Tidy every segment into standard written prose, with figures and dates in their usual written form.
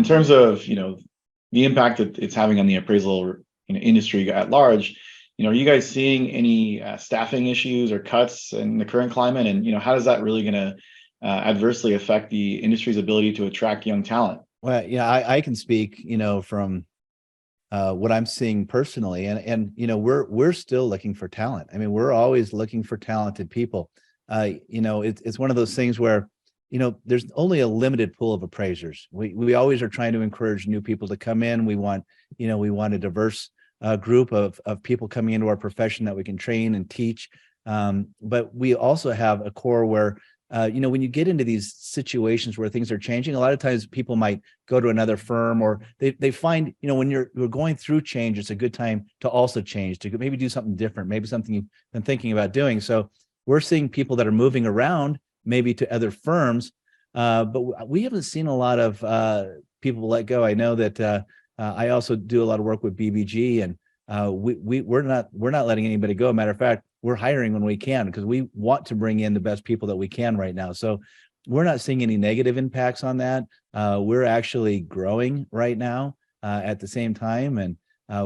terms of, the impact that it's having on the appraisal, industry at large, are you guys seeing any staffing issues or cuts in the current climate? And, how does that really going to adversely affect the industry's ability to attract young talent? Well, yeah, I can speak, from what I'm seeing personally, and we're still looking for talent. I mean, we're always looking for talented people. It's one of those things where, there's only a limited pool of appraisers. We always are trying to encourage new people to come in. We want a diverse group of people coming into our profession that we can train and teach. But we also have a core where, when you get into these situations where things are changing, a lot of times people might go to another firm, or they find, when you're going through change, it's a good time to also change, to maybe do something different, maybe something you've been thinking about doing. So we're seeing people that are moving around, maybe to other firms, but we haven't seen a lot of people let go. I know that I also do a lot of work with BBG, and we're not letting anybody go. Matter of fact, we're hiring when we can, because we want to bring in the best people that we can right now. So we're not seeing any negative impacts on that. We're actually growing right now at the same time, and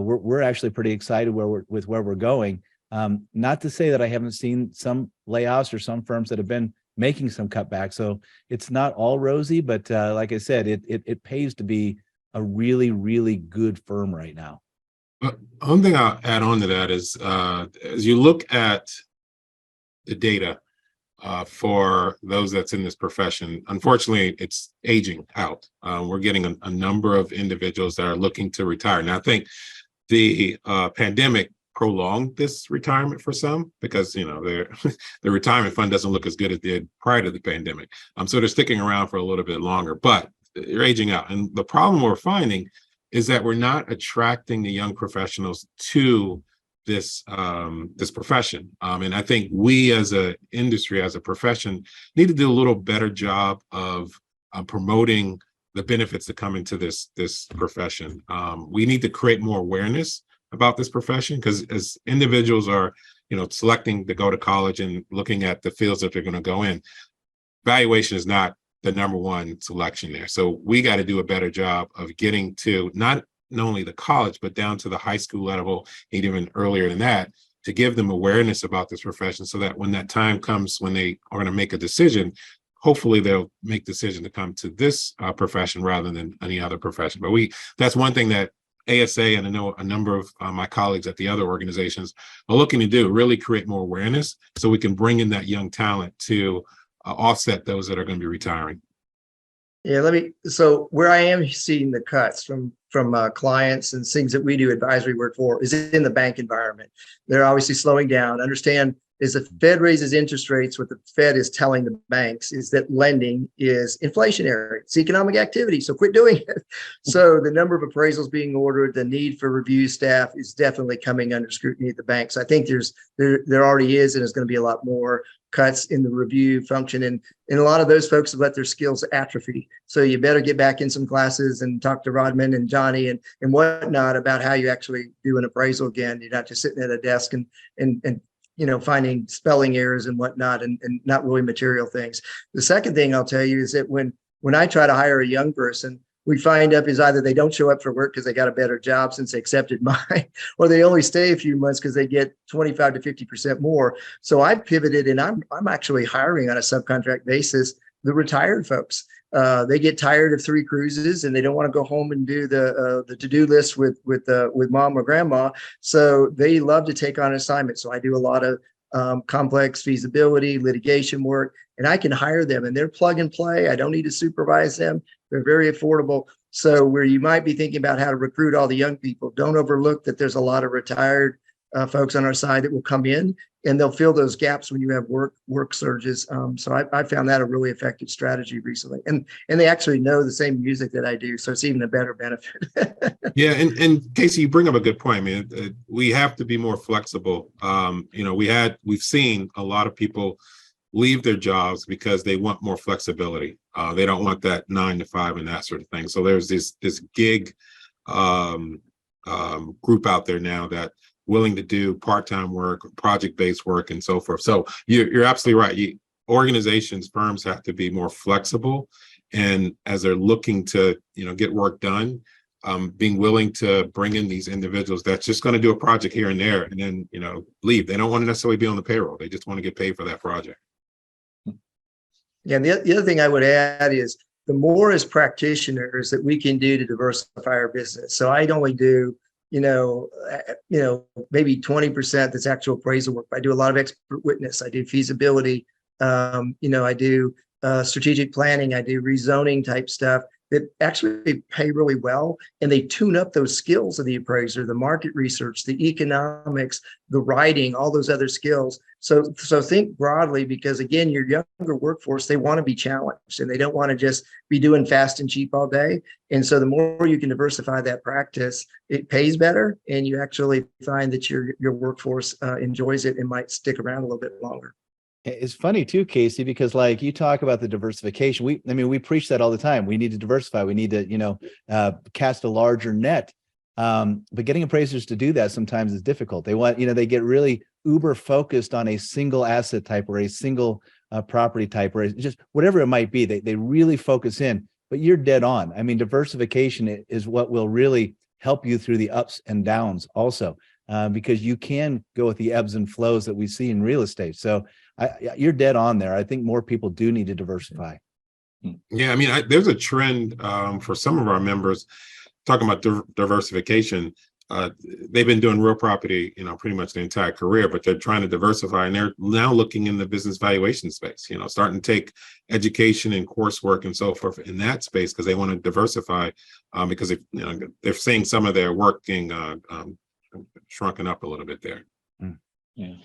we're actually pretty excited with where we're going. Not to say that I haven't seen some layoffs or some firms that have been making some cutbacks. So it's not all rosy, but like I said, it pays to be a really, really good firm right now. One thing I'll add on to that is, as you look at the data for those that's in this profession, unfortunately, it's aging out. We're getting a number of individuals that are looking to retire. Now, I think the pandemic prolonged this retirement for some, because their the retirement fund doesn't look as good as it did prior to the pandemic. So they're sticking around for a little bit longer, but they're aging out. And the problem we're finding is that we're not attracting the young professionals to this this profession. And I think we as an industry, as a profession, need to do a little better job of promoting the benefits that come into this profession. We need to create more awareness about this profession, because as individuals are, selecting to go to college and looking at the fields that they're going to go in, valuation is not the number one selection there. So we got to do a better job of getting to not only the college, but down to the high school level, and even earlier than that, to give them awareness about this profession, so that when that time comes, when they are going to make a decision, hopefully they'll make the decision to come to this profession rather than any other profession. But that's one thing that ASA, and I know a number of my colleagues at the other organizations are looking to do, really create more awareness so we can bring in that young talent to offset those that are going to be retiring. Yeah, so where I am seeing the cuts from clients and things that we do advisory work for is in the bank environment. They're obviously slowing down. Understand, as the Fed raises interest rates, what the Fed is telling the banks is that lending is inflationary. It's economic activity, so quit doing it. So the number of appraisals being ordered, the need for review staff is definitely coming under scrutiny at the banks. I think there already is, and there's going to be a lot more cuts in the review function. And a lot of those folks have let their skills atrophy. So you better get back in some classes and talk to Rodman and Johnny and whatnot about how you actually do an appraisal again. You're not just sitting at a desk and finding spelling errors and whatnot, and not really material things. The second thing I'll tell you is that when I try to hire a young person, we find up is either they don't show up for work because they got a better job since they accepted mine, or they only stay a few months because they get 25 to 50% more. So I've pivoted, and I'm actually hiring on a subcontract basis the retired folks. They get tired of 3 cruises and they don't want to go home and do the to-do list with mom or grandma. So they love to take on assignments. So I do a lot of complex feasibility, litigation work, and I can hire them, and they're plug and play. I don't need to supervise them. They're very affordable. So where you might be thinking about how to recruit all the young people, don't overlook that there's a lot of retired folks on our side that will come in, and they'll fill those gaps when you have work surges. So I found that a really effective strategy recently, and they actually know the same music that I do, so it's even a better benefit. Yeah, and Casey, you bring up a good point, man. We have to be more flexible. We've seen a lot of people leave their jobs because they want more flexibility. They don't want that 9 to 5 and that sort of thing. So there's this gig group out there now that willing to do part-time work, project-based work, and so forth. So you're absolutely right. Organizations, firms have to be more flexible And as they're looking to, get work done, being willing to bring in these individuals that's just going to do a project here and there and then, leave. They don't want to necessarily be on the payroll. They just want to get paid for that project. Yeah, and the other thing I would add is the more as practitioners that we can do to diversify our business. So I'd only do, maybe 20% that's actual appraisal work. I do a lot of expert witness. I do feasibility. I do strategic planning. I do rezoning type stuff that actually pay really well, and they tune up those skills of the appraiser, the market research, the economics, the writing, all those other skills. So think broadly, because again, your younger workforce, they want to be challenged and they don't want to just be doing fast and cheap all day. And so the more you can diversify that practice, it pays better, and you actually find that your workforce enjoys it and might stick around a little bit longer. It's funny too, Casey, because like you talk about the diversification. We preach that all the time. We need to diversify. We need to, cast a larger net. But getting appraisers to do that sometimes is difficult. They want, they get really uber focused on a single asset type or a single property type or just whatever it might be. They really focus in, but you're dead on. I mean, diversification is what will really help you through the ups and downs also, because you can go with the ebbs and flows that we see in real estate. So you're dead on there. I think more people do need to diversify. Yeah, I mean, there's a trend for some of our members talking about diversification. They've been doing real property, pretty much the entire career, but they're trying to diversify, and they're now looking in the business valuation space, starting to take education and coursework and so forth in that space because they want to diversify because they're seeing some of their work being shrunken up a little bit there. Yeah.